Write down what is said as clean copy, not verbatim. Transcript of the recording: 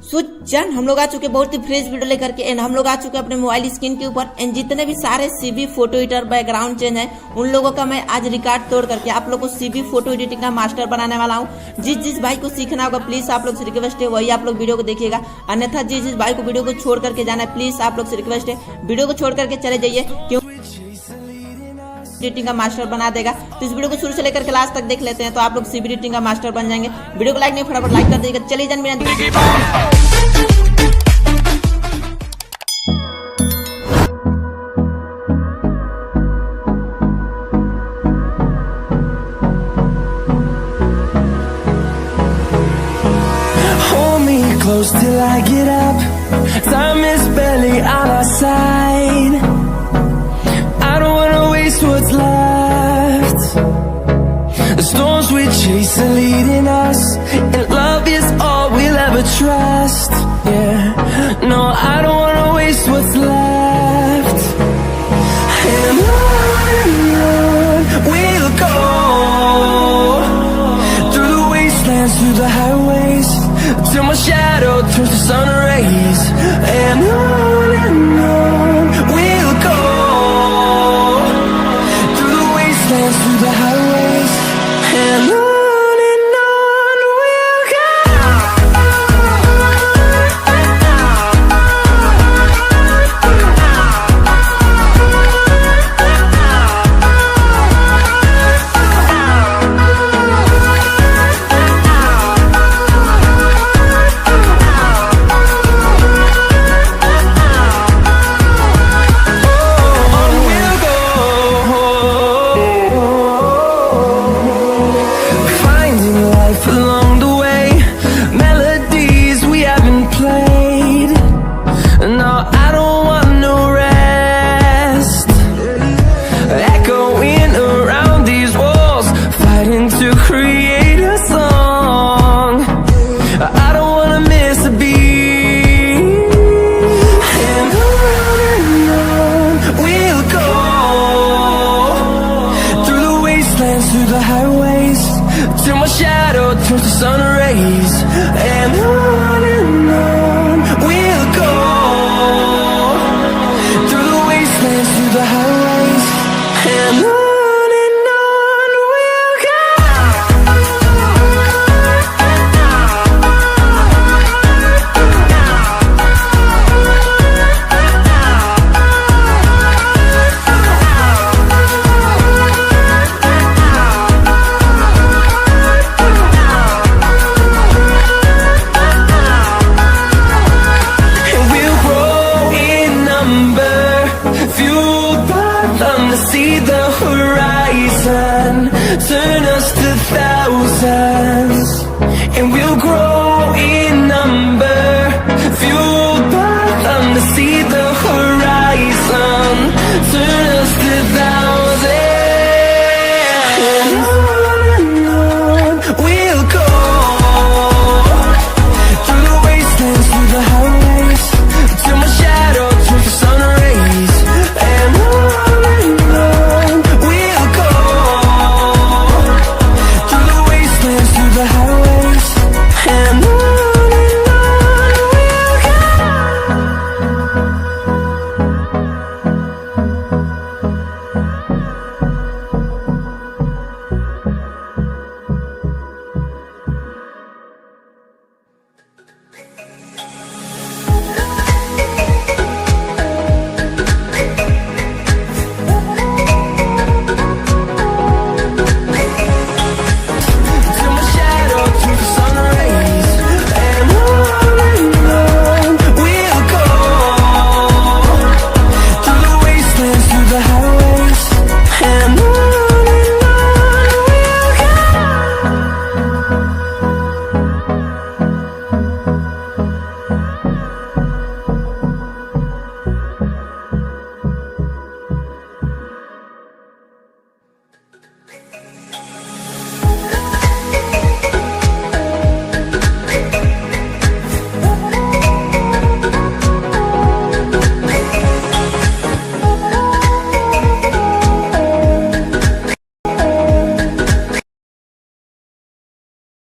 सो जन हम लोग आ चुके बहुत ही फ्रेश वीडियो लेकर के एंड हम लोग आ चुके अपने मोबाइल स्क्रीन के ऊपर एंड जितने भी सारे CB photo editor background change है उन लोगों का मैं आज रिकॉर्ड तोड़ करके आप लोग को सीबी फोटो एडिटिंग का मास्टर बनाने वाला हूँ। जिस भाई को सीखना होगा प्लीज आप लोग से रिक्वेस्ट है वही आप लोग वीडियो को देखिएगा, अन्यथा जिस भाई को वीडियो को छोड़ करके जाना है प्लीज आप लोग से रिक्वेस्ट है वीडियो को छोड़ करके चले जाइए, क्यों एडिटिंग का मास्टर बना देगा। तो इस वीडियो को शुरू से लेकर के लास्ट तक देख लेते हैं तो आप लोग सीबी एडिटिंग का मास्टर बन जाएंगे। वीडियो को लाइक नहीं फटाफट लाइक कर दीजिएगा। चलिए जान मेरा close till I get up. Time is barely on our side. I don't wanna waste what's left. The storms we chase are leading us, and love is all we'll ever trust. Yeah, no, I don't wanna waste what's left. And on we'll go, through the wastelands, through the highways, till my shadow